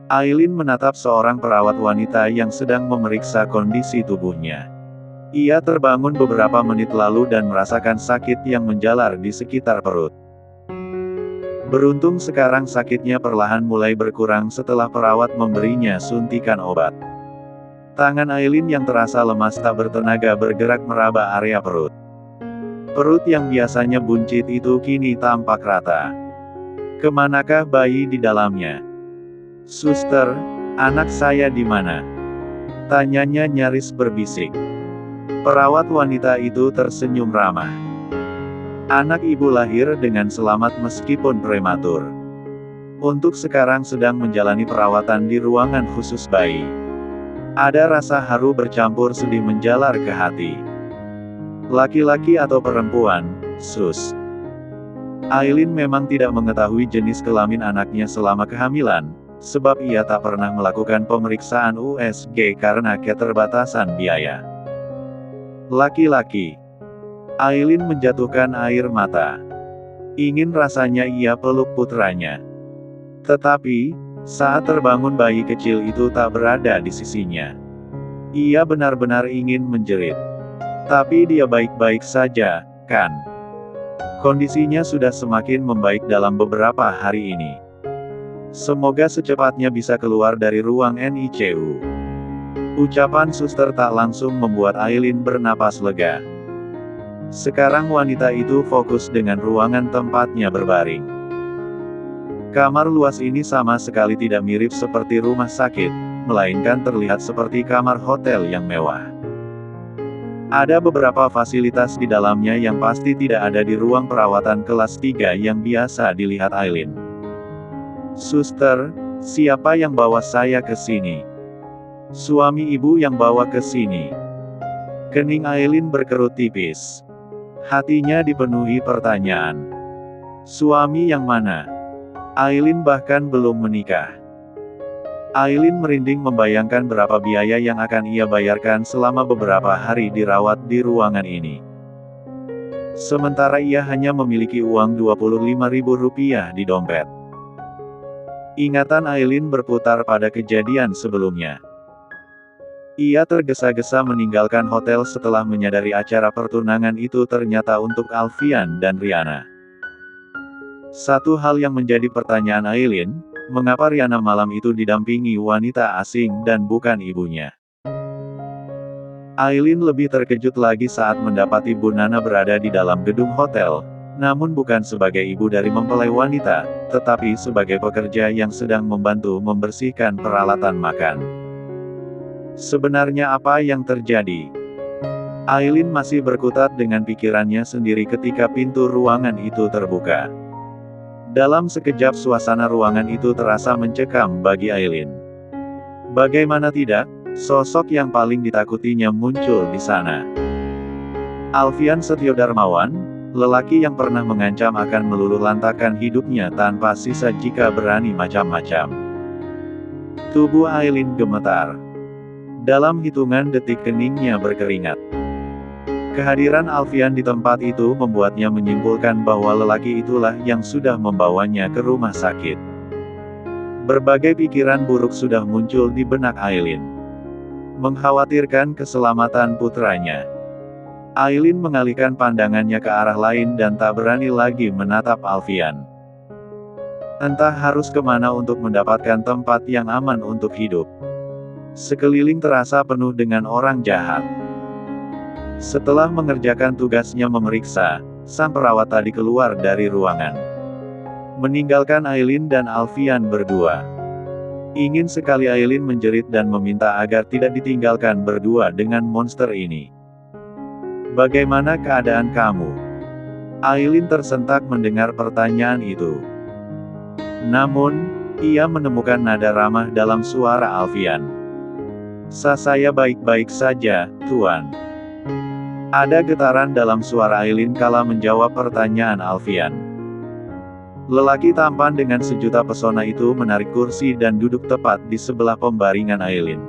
Aileen menatap seorang perawat wanita yang sedang memeriksa kondisi tubuhnya. Ia terbangun beberapa menit lalu dan merasakan sakit yang menjalar di sekitar perut. Beruntung sekarang sakitnya perlahan mulai berkurang setelah perawat memberinya suntikan obat. Tangan Aileen yang terasa lemas tak bertenaga bergerak meraba area perut. Perut yang biasanya buncit itu kini tampak rata. Kemanakah bayi di dalamnya? Suster, anak saya di mana? Tanyanya nyaris berbisik. Perawat wanita itu tersenyum ramah. Anak ibu lahir dengan selamat meskipun prematur. Untuk sekarang sedang menjalani perawatan di ruangan khusus bayi. Ada rasa haru bercampur sedih menjalar ke hati. Laki-laki atau perempuan, sus? Aileen memang tidak mengetahui jenis kelamin anaknya selama kehamilan, sebab ia tak pernah melakukan pemeriksaan USG karena keterbatasan biaya. Laki-laki. Aileen menjatuhkan air mata. Ingin rasanya ia peluk putranya. Tetapi, saat terbangun bayi kecil itu tak berada di sisinya. Ia benar-benar ingin menjerit. Tapi dia baik-baik saja, kan? Kondisinya sudah semakin membaik dalam beberapa hari ini. Semoga secepatnya bisa keluar dari ruang NICU. Ucapan suster tak langsung membuat Aileen bernapas lega. Sekarang wanita itu fokus dengan ruangan tempatnya berbaring. Kamar luas ini sama sekali tidak mirip seperti rumah sakit, melainkan terlihat seperti kamar hotel yang mewah. Ada beberapa fasilitas di dalamnya yang pasti tidak ada di ruang perawatan kelas 3 yang biasa dilihat Aileen. Suster, siapa yang bawa saya ke sini? Suami ibu yang bawa ke sini. Kening Aileen berkerut tipis. Hatinya dipenuhi pertanyaan. Suami yang mana? Aileen bahkan belum menikah. Aileen merinding membayangkan berapa biaya yang akan ia bayarkan selama beberapa hari dirawat di ruangan ini. Sementara ia hanya memiliki uang Rp25.000 di dompet. Ingatan Aileen berputar pada kejadian sebelumnya. Ia tergesa-gesa meninggalkan hotel setelah menyadari acara pertunangan itu ternyata untuk Alfian dan Riana. Satu hal yang menjadi pertanyaan Aileen, mengapa Riana malam itu didampingi wanita asing dan bukan ibunya? Aileen lebih terkejut lagi saat mendapati Bu Nana berada di dalam gedung hotel, namun bukan sebagai ibu dari mempelai wanita, tetapi sebagai pekerja yang sedang membantu membersihkan peralatan makan. Sebenarnya apa yang terjadi? Aileen masih berkutat dengan pikirannya sendiri ketika pintu ruangan itu terbuka. Dalam sekejap suasana ruangan itu terasa mencekam bagi Aileen. Bagaimana tidak, sosok yang paling ditakutinya muncul di sana. Alfian Setiodarmawan, lelaki yang pernah mengancam akan meluluhlantakkan hidupnya tanpa sisa jika berani macam-macam. Tubuh Aileen gemetar. Dalam hitungan detik keningnya berkeringat. Kehadiran Alfian di tempat itu membuatnya menyimpulkan bahwa lelaki itulah yang sudah membawanya ke rumah sakit. Berbagai pikiran buruk sudah muncul di benak Aileen. Mengkhawatirkan keselamatan putranya. Aileen mengalihkan pandangannya ke arah lain dan tak berani lagi menatap Alfian. Entah harus kemana untuk mendapatkan tempat yang aman untuk hidup. Sekeliling terasa penuh dengan orang jahat. Setelah mengerjakan tugasnya memeriksa, sang perawat tadi keluar dari ruangan. Meninggalkan Aileen dan Alfian berdua. Ingin sekali Aileen menjerit dan meminta agar tidak ditinggalkan berdua dengan monster ini. Bagaimana keadaan kamu? Aileen tersentak mendengar pertanyaan itu. Namun, ia menemukan nada ramah dalam suara Alfian. Saya baik-baik saja, Tuan. Ada getaran dalam suara Aileen kala menjawab pertanyaan Alfian. Lelaki tampan dengan sejuta pesona itu menarik kursi dan duduk tepat di sebelah pembaringan Aileen.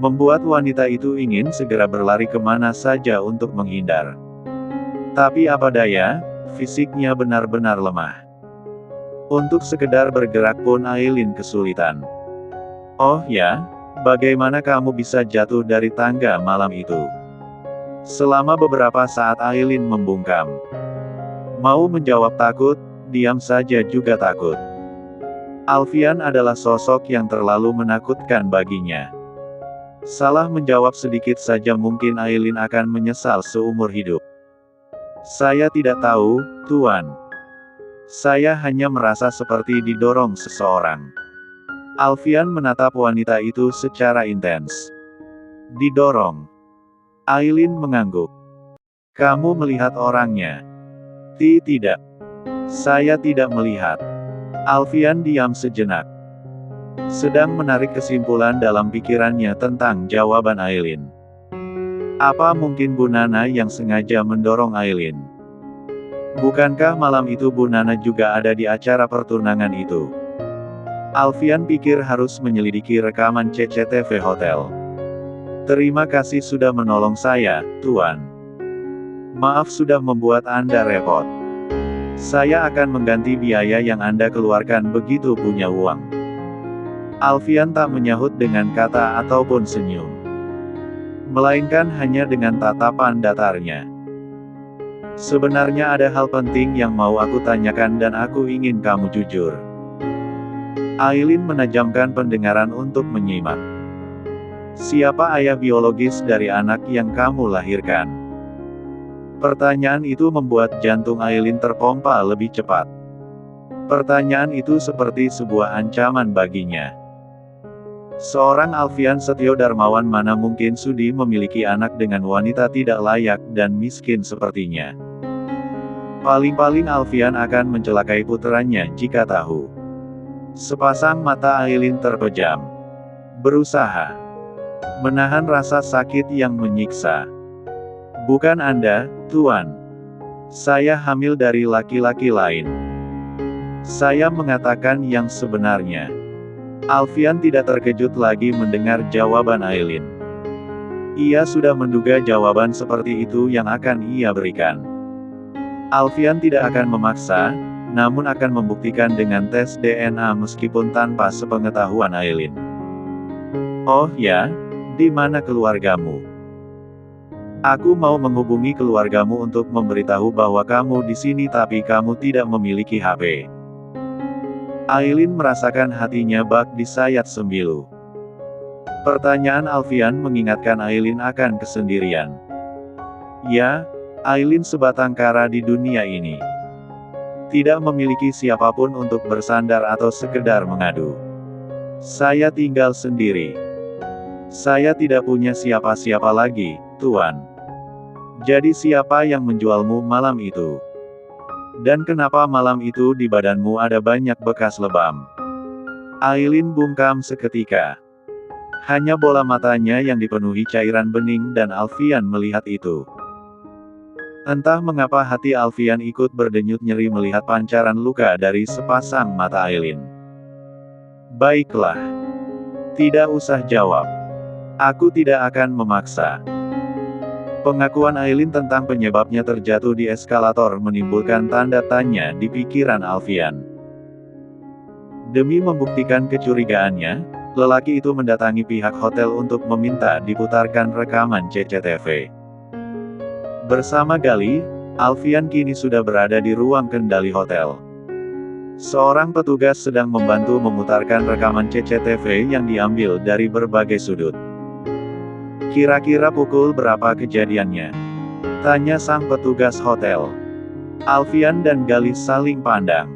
Membuat wanita itu ingin segera berlari kemana saja untuk menghindar. Tapi apa daya, fisiknya benar-benar lemah. Untuk sekedar bergerak pun Aileen kesulitan. Oh ya, bagaimana kamu bisa jatuh dari tangga malam itu? Selama beberapa saat Aileen membungkam. Mau menjawab takut, diam saja juga takut. Alfian adalah sosok yang terlalu menakutkan baginya. Salah menjawab sedikit saja mungkin Aileen akan menyesal seumur hidup. Saya tidak tahu, Tuan. Saya hanya merasa seperti didorong seseorang. Alfian menatap wanita itu secara intens. Didorong. Aileen mengangguk. Kamu melihat orangnya? Tidak. Saya tidak melihat. Alfian diam sejenak. Sedang menarik kesimpulan dalam pikirannya tentang jawaban Aileen. Apa mungkin Bu Nana yang sengaja mendorong Aileen? Bukankah malam itu Bu Nana juga ada di acara pertunangan itu? Alfian pikir harus menyelidiki rekaman CCTV hotel. Terima kasih sudah menolong saya, Tuan. Maaf sudah membuat Anda repot. Saya akan mengganti biaya yang Anda keluarkan begitu punya uang. Alfian tak menyahut dengan kata ataupun senyum. Melainkan hanya dengan tatapan datarnya. Sebenarnya ada hal penting yang mau aku tanyakan dan aku ingin kamu jujur. Aileen menajamkan pendengaran untuk menyimak. Siapa ayah biologis dari anak yang kamu lahirkan? Pertanyaan itu membuat jantung Aileen terpompa lebih cepat. Pertanyaan itu seperti sebuah ancaman baginya. Seorang Alfian Setio Darmawan mana mungkin sudi memiliki anak dengan wanita tidak layak dan miskin sepertinya. Paling-paling Alfian akan mencelakai puteranya jika tahu. Sepasang mata Aileen terpejam. Berusaha menahan rasa sakit yang menyiksa. Bukan Anda, Tuan. Saya hamil dari laki-laki lain. Saya mengatakan yang sebenarnya. Alfian tidak terkejut lagi mendengar jawaban Aileen. Ia sudah menduga jawaban seperti itu yang akan ia berikan. Alfian tidak akan memaksa, namun akan membuktikan dengan tes DNA meskipun tanpa sepengetahuan Aileen. Oh ya, di mana keluargamu? Aku mau menghubungi keluargamu untuk memberitahu bahwa kamu di sini tapi kamu tidak memiliki HP. Aileen merasakan hatinya bak disayat sembilu. Pertanyaan Alfian mengingatkan Aileen akan kesendirian. Ya, Aileen sebatang kara di dunia ini. Tidak memiliki siapapun untuk bersandar atau sekedar mengadu. Saya tinggal sendiri. Saya tidak punya siapa-siapa lagi, Tuan. Jadi siapa yang menjualmu malam itu? Dan kenapa malam itu di badanmu ada banyak bekas lebam? Aileen bungkam seketika. Hanya bola matanya yang dipenuhi cairan bening dan Alfian melihat itu. Entah mengapa hati Alfian ikut berdenyut nyeri melihat pancaran luka dari sepasang mata Aileen. Baiklah. Tidak usah jawab. Aku tidak akan memaksa. Pengakuan Aileen tentang penyebabnya terjatuh di eskalator menimbulkan tanda tanya di pikiran Alfian. Demi membuktikan kecurigaannya, lelaki itu mendatangi pihak hotel untuk meminta diputarkan rekaman CCTV. Bersama Gali, Alfian kini sudah berada di ruang kendali hotel. Seorang petugas sedang membantu memutarkan rekaman CCTV yang diambil dari berbagai sudut. Kira-kira pukul berapa kejadiannya? Tanya sang petugas hotel. Alfian dan Gali saling pandang.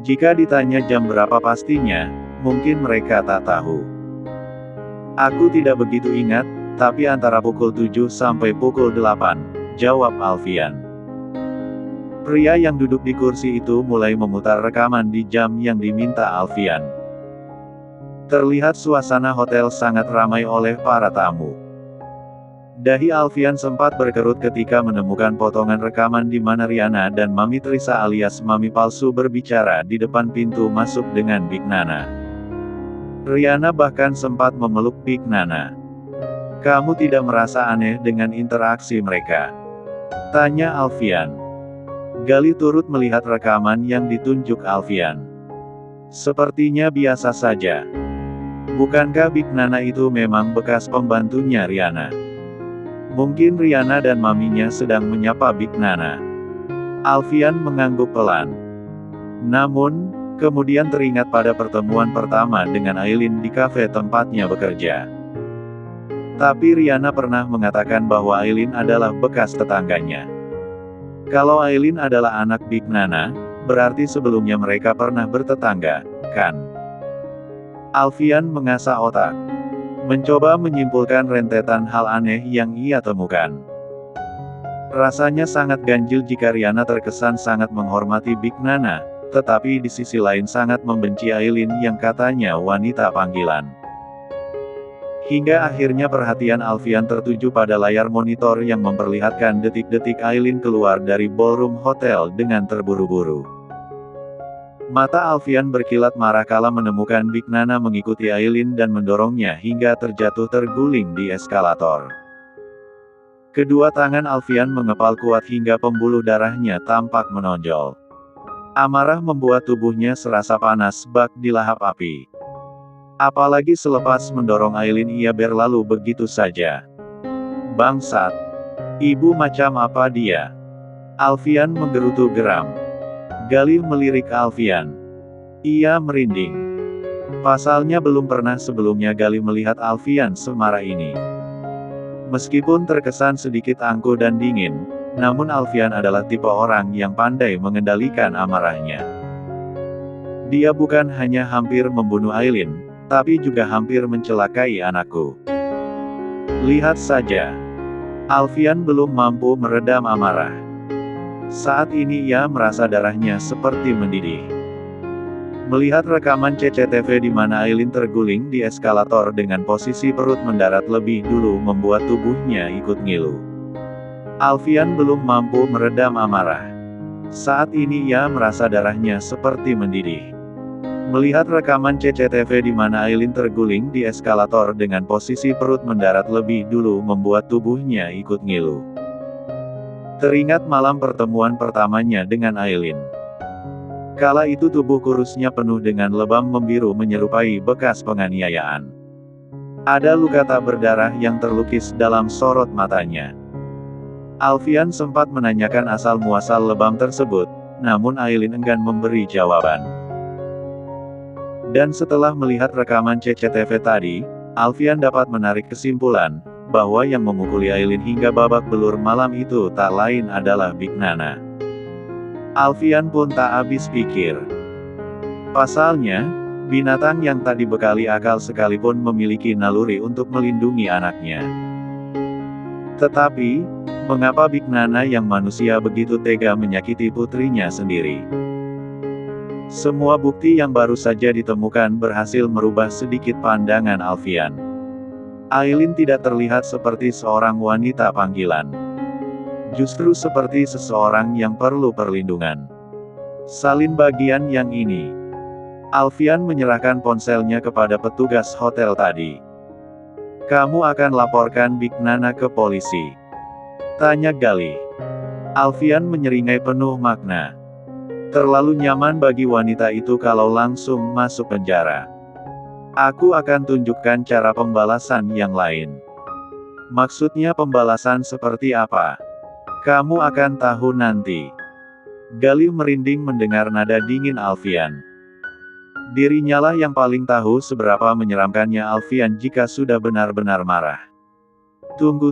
Jika ditanya jam berapa pastinya, mungkin mereka tak tahu. Aku tidak begitu ingat, tapi antara pukul 7 sampai pukul 8, jawab Alfian. Pria yang duduk di kursi itu mulai memutar rekaman di jam yang diminta Alfian. Terlihat suasana hotel sangat ramai oleh para tamu. Dahi Alfian sempat berkerut ketika menemukan potongan rekaman di mana Riana dan Mami Trisa alias Mami palsu berbicara di depan pintu masuk dengan Big Nana. Riana bahkan sempat memeluk Big Nana. Kamu tidak merasa aneh dengan interaksi mereka? Tanya Alfian. Galih turut melihat rekaman yang ditunjuk Alfian. Sepertinya biasa saja. Bukankah Big Nana itu memang bekas pembantunya Riana? Mungkin Riana dan maminya sedang menyapa Big Nana. Alfian mengangguk pelan. Namun, kemudian teringat pada pertemuan pertama dengan Aileen di kafe tempatnya bekerja. Tapi Riana pernah mengatakan bahwa Aileen adalah bekas tetangganya. Kalau Aileen adalah anak Big Nana, berarti sebelumnya mereka pernah bertetangga, kan? Alfian mengasah otak. Mencoba menyimpulkan rentetan hal aneh yang ia temukan. Rasanya sangat ganjil jika Riana terkesan sangat menghormati Big Nana, tetapi di sisi lain sangat membenci Aileen yang katanya wanita panggilan. Hingga akhirnya perhatian Alfian tertuju pada layar monitor yang memperlihatkan detik-detik Aileen keluar dari ballroom hotel dengan terburu-buru. Mata Alfian berkilat marah kala menemukan Big Nana mengikuti Aileen dan mendorongnya hingga terjatuh terguling di eskalator. Kedua tangan Alfian mengepal kuat hingga pembuluh darahnya tampak menonjol. Amarah membuat tubuhnya serasa panas bak di lahap api. Apalagi selepas mendorong Aileen ia berlalu begitu saja. Bangsat! Ibu macam apa dia? Alfian menggerutu geram. Galih melirik Alfian. Ia merinding. Pasalnya belum pernah sebelumnya Galih melihat Alfian semarah ini. Meskipun terkesan sedikit angkuh dan dingin, namun Alfian adalah tipe orang yang pandai mengendalikan amarahnya. Dia bukan hanya hampir membunuh Aileen, tapi juga hampir mencelakai anakku. Lihat saja. Alfian belum mampu meredam amarah. Saat ini ia merasa darahnya seperti mendidih. Melihat rekaman CCTV di mana Aileen terguling di eskalator dengan posisi perut mendarat lebih dulu membuat tubuhnya ikut ngilu. Alfian belum mampu meredam amarah. Saat ini ia merasa darahnya seperti mendidih. Melihat rekaman CCTV di mana Aileen terguling di eskalator dengan posisi perut mendarat lebih dulu membuat tubuhnya ikut ngilu. Teringat malam pertemuan pertamanya dengan Aileen. Kala itu tubuh kurusnya penuh dengan lebam membiru menyerupai bekas penganiayaan. Ada luka tak berdarah yang terlukis dalam sorot matanya. Alfian sempat menanyakan asal-muasal lebam tersebut, namun Aileen enggan memberi jawaban. Dan setelah melihat rekaman CCTV tadi, Alfian dapat menarik kesimpulan, bahwa yang memukuli Aileen hingga babak belur malam itu tak lain adalah Big Nana. Alfian pun tak habis pikir. Pasalnya, binatang yang tak dibekali akal sekalipun memiliki naluri untuk melindungi anaknya. Tetapi, mengapa Big Nana yang manusia begitu tega menyakiti putrinya sendiri? Semua bukti yang baru saja ditemukan berhasil merubah sedikit pandangan Alfian. Aileen tidak terlihat seperti seorang wanita panggilan. Justru seperti seseorang yang perlu perlindungan. Salin bagian yang ini. Alfian menyerahkan ponselnya kepada petugas hotel tadi. Kamu akan laporkan Big Nana ke polisi? Tanya Galih. Alfian menyeringai penuh makna. Terlalu nyaman bagi wanita itu kalau langsung masuk penjara. Aku akan tunjukkan cara pembalasan yang lain. Maksudnya pembalasan seperti apa? Kamu akan tahu nanti. Galih merinding mendengar nada dingin Alfian. Dirinyalah yang paling tahu seberapa menyeramkannya Alfian jika sudah benar-benar marah. Tunggu.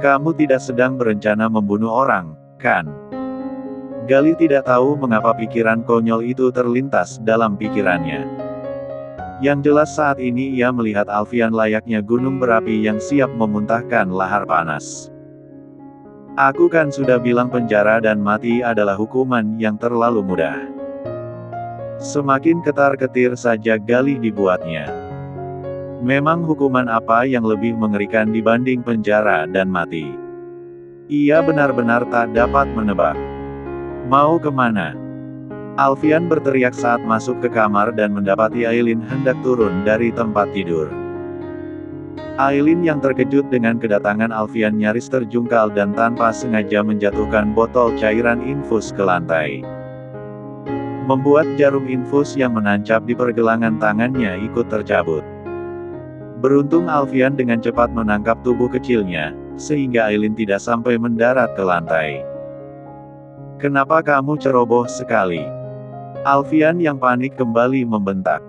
Kamu tidak sedang berencana membunuh orang, kan? Galih tidak tahu mengapa pikiran konyol itu terlintas dalam pikirannya. Yang jelas saat ini ia melihat Alfian layaknya gunung berapi yang siap memuntahkan lahar panas. Aku kan sudah bilang penjara dan mati adalah hukuman yang terlalu mudah. Semakin ketar-ketir saja Galih dibuatnya. Memang hukuman apa yang lebih mengerikan dibanding penjara dan mati? Ia benar-benar tak dapat menebak. Mau kemana? Alfian berteriak saat masuk ke kamar dan mendapati Aileen hendak turun dari tempat tidur. Aileen yang terkejut dengan kedatangan Alfian nyaris terjungkal dan tanpa sengaja menjatuhkan botol cairan infus ke lantai. Membuat jarum infus yang menancap di pergelangan tangannya ikut tercabut. Beruntung Alfian dengan cepat menangkap tubuh kecilnya, sehingga Aileen tidak sampai mendarat ke lantai. "Kenapa kamu ceroboh sekali?" Alfian yang panik kembali membentak.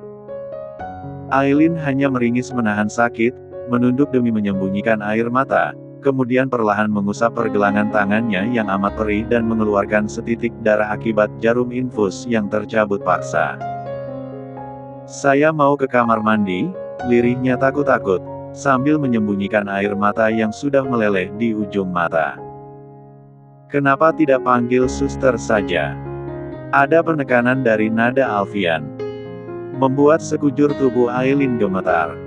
Aileen hanya meringis menahan sakit, menunduk demi menyembunyikan air mata, kemudian perlahan mengusap pergelangan tangannya yang amat perih dan mengeluarkan setitik darah akibat jarum infus yang tercabut paksa. "Saya mau ke kamar mandi," lirihnya takut-takut, sambil menyembunyikan air mata yang sudah meleleh di ujung mata. "Kenapa tidak panggil suster saja?" Ada penekanan dari nada Alfian, membuat sekujur tubuh Aileen gemetar.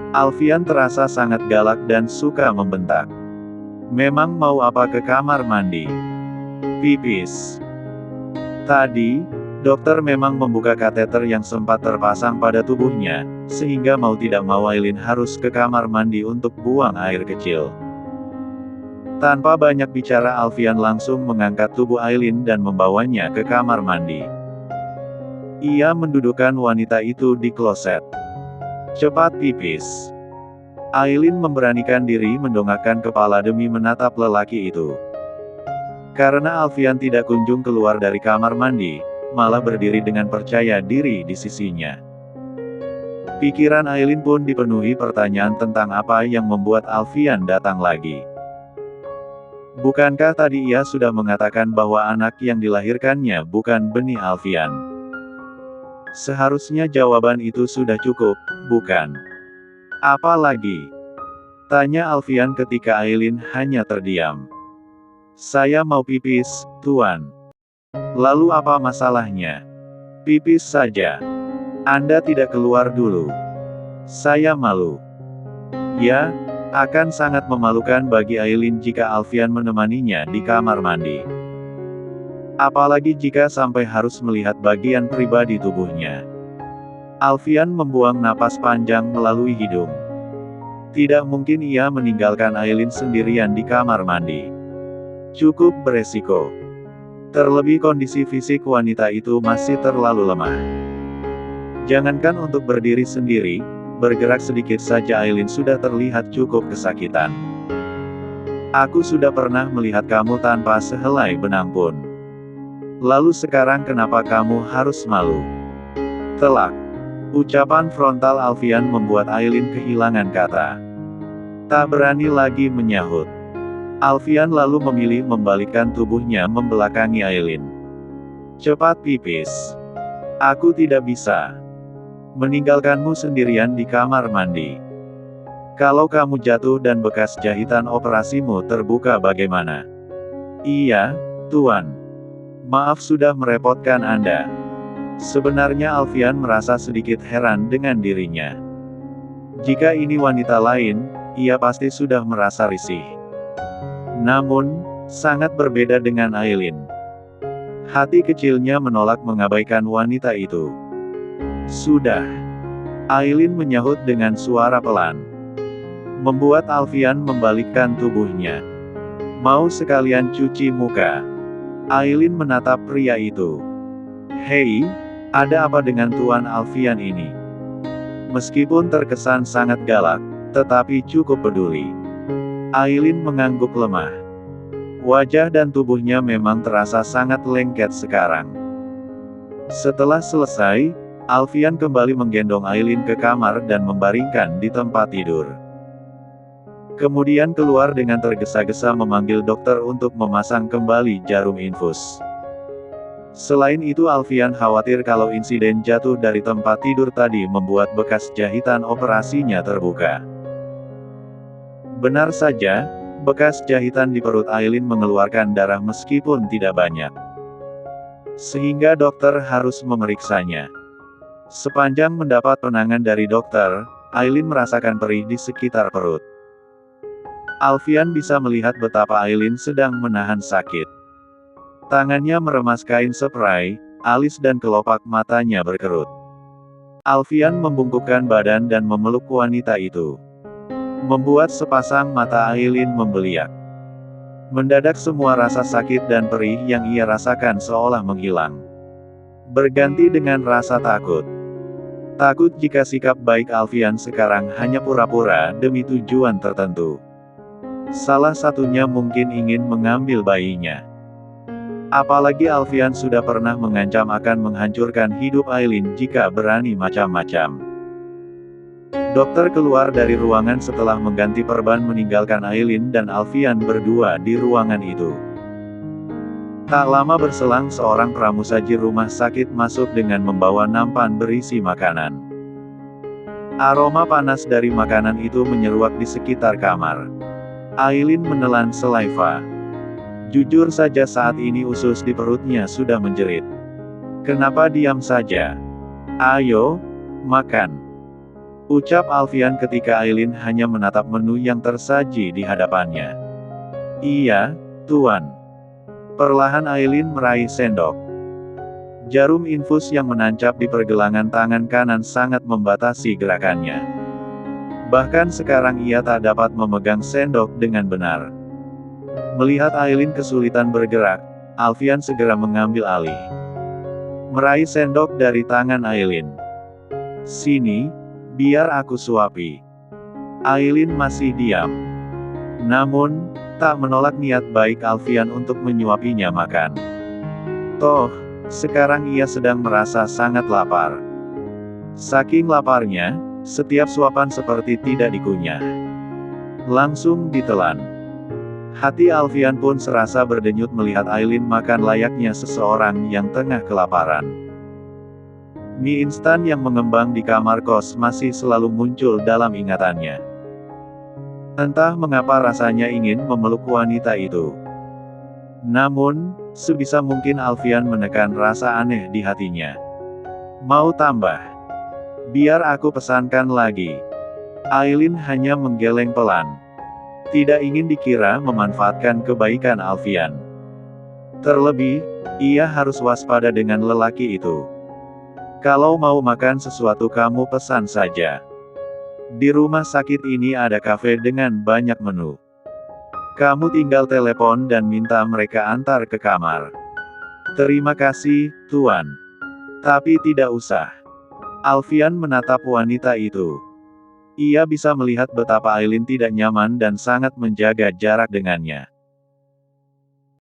Alfian terasa sangat galak dan suka membentak. "Memang mau apa ke kamar mandi? Pipis." Tadi, dokter memang membuka kateter yang sempat terpasang pada tubuhnya, sehingga mau tidak mau Aileen harus ke kamar mandi untuk buang air kecil. Tanpa banyak bicara Alfian langsung mengangkat tubuh Aileen dan membawanya ke kamar mandi. Ia mendudukkan wanita itu di kloset. "Cepat pipis." Aileen memberanikan diri mendongakkan kepala demi menatap lelaki itu. Karena Alfian tidak kunjung keluar dari kamar mandi, malah berdiri dengan percaya diri di sisinya. Pikiran Aileen pun dipenuhi pertanyaan tentang apa yang membuat Alfian datang lagi. Bukankah tadi ia sudah mengatakan bahwa anak yang dilahirkannya bukan benih Alfian? Seharusnya jawaban itu sudah cukup, bukan? "Apa lagi?" tanya Alfian ketika Aileen hanya terdiam. "Saya mau pipis, Tuan." "Lalu apa masalahnya? Pipis saja. Anda tidak keluar dulu. Saya malu." Ya, akan sangat memalukan bagi Aileen jika Alfian menemaninya di kamar mandi. Apalagi jika sampai harus melihat bagian pribadi tubuhnya. Alfian membuang napas panjang melalui hidung. Tidak mungkin ia meninggalkan Aileen sendirian di kamar mandi. Cukup beresiko. Terlebih kondisi fisik wanita itu masih terlalu lemah. Jangankan untuk berdiri sendiri, bergerak sedikit saja Aileen sudah terlihat cukup kesakitan. "Aku sudah pernah melihat kamu tanpa sehelai benang pun. Lalu sekarang kenapa kamu harus malu?" Telak. Ucapan frontal Alfian membuat Aileen kehilangan kata. Tak berani lagi menyahut. Alfian lalu memilih membalikkan tubuhnya membelakangi Aileen. "Cepat pipis. Aku tidak bisa meninggalkanmu sendirian di kamar mandi. Kalau kamu jatuh dan bekas jahitan operasimu terbuka bagaimana?" "Iya, Tuan. Maaf sudah merepotkan Anda." Sebenarnya Alfian merasa sedikit heran dengan dirinya. Jika ini wanita lain, ia pasti sudah merasa risih. Namun, sangat berbeda dengan Aileen. Hati kecilnya menolak mengabaikan wanita itu. "Sudah." Aileen menyahut dengan suara pelan. Membuat Alfian membalikkan tubuhnya. "Mau sekalian cuci muka?" Aileen menatap pria itu. "Hei, ada apa dengan Tuan Alfian ini?" Meskipun terkesan sangat galak, tetapi cukup peduli. Aileen mengangguk lemah. Wajah dan tubuhnya memang terasa sangat lengket sekarang. Setelah selesai, Alfian kembali menggendong Aileen ke kamar dan membaringkan di tempat tidur. Kemudian keluar dengan tergesa-gesa memanggil dokter untuk memasang kembali jarum infus. Selain itu Alfian khawatir kalau insiden jatuh dari tempat tidur tadi membuat bekas jahitan operasinya terbuka. Benar saja, bekas jahitan di perut Aileen mengeluarkan darah meskipun tidak banyak. Sehingga dokter harus memeriksanya. Sepanjang mendapat penanganan dari dokter, Aileen merasakan perih di sekitar perut. Alfian bisa melihat betapa Aileen sedang menahan sakit. Tangannya meremas kain spray, alis dan kelopak matanya berkerut. Alfian membungkukkan badan dan memeluk wanita itu. membuat sepasang mata Aileen membeliak. Mendadak semua rasa sakit dan perih yang ia rasakan seolah menghilang, berganti dengan rasa takut. Takut jika sikap baik Alfian sekarang hanya pura-pura demi tujuan tertentu. Salah satunya mungkin ingin mengambil bayinya. Apalagi Alfian sudah pernah mengancam akan menghancurkan hidup Aileen jika berani macam-macam. Dokter keluar dari ruangan setelah mengganti perban meninggalkan Aileen dan Alfian berdua di ruangan itu. Tak lama berselang seorang pramusaji rumah sakit masuk dengan membawa nampan berisi makanan. Aroma panas dari makanan itu menyeruak di sekitar kamar. Aileen menelan saliva. Jujur saja saat ini usus di perutnya sudah menjerit. Kenapa diam saja? Ayo, makan. Ucap Alfian ketika Aileen hanya menatap menu yang tersaji di hadapannya. Iya, Tuan. Perlahan Aileen meraih sendok. Jarum infus yang menancap di pergelangan tangan kanan sangat membatasi gerakannya. Bahkan sekarang ia tak dapat memegang sendok dengan benar. Melihat Aileen kesulitan bergerak, Alfian segera mengambil alih. Meraih sendok dari tangan Aileen. Sini, biar aku suapi. Aileen masih diam. Namun, tak menolak niat baik Alfian untuk menyuapinya makan. Toh, sekarang ia sedang merasa sangat lapar. Saking laparnya, setiap suapan seperti tidak dikunyah. Langsung ditelan. Hati Alfian pun serasa berdenyut melihat Aileen makan layaknya seseorang yang tengah kelaparan. Mie instan yang mengembang di kamar kos masih selalu muncul dalam ingatannya. Entah mengapa rasanya ingin memeluk wanita itu. Namun, sebisa mungkin Alfian menekan rasa aneh di hatinya. Mau tambah? Biar aku pesankan lagi. Aileen hanya menggeleng pelan. Tidak ingin dikira memanfaatkan kebaikan Alfian. Terlebih, ia harus waspada dengan lelaki itu. Kalau mau makan sesuatu kamu pesan saja. Di rumah sakit ini ada kafe dengan banyak menu. Kamu tinggal telepon dan minta mereka antar ke kamar. Terima kasih, Tuan. Tapi tidak usah. Alfian menatap wanita itu. Ia bisa melihat betapa Aileen tidak nyaman dan sangat menjaga jarak dengannya.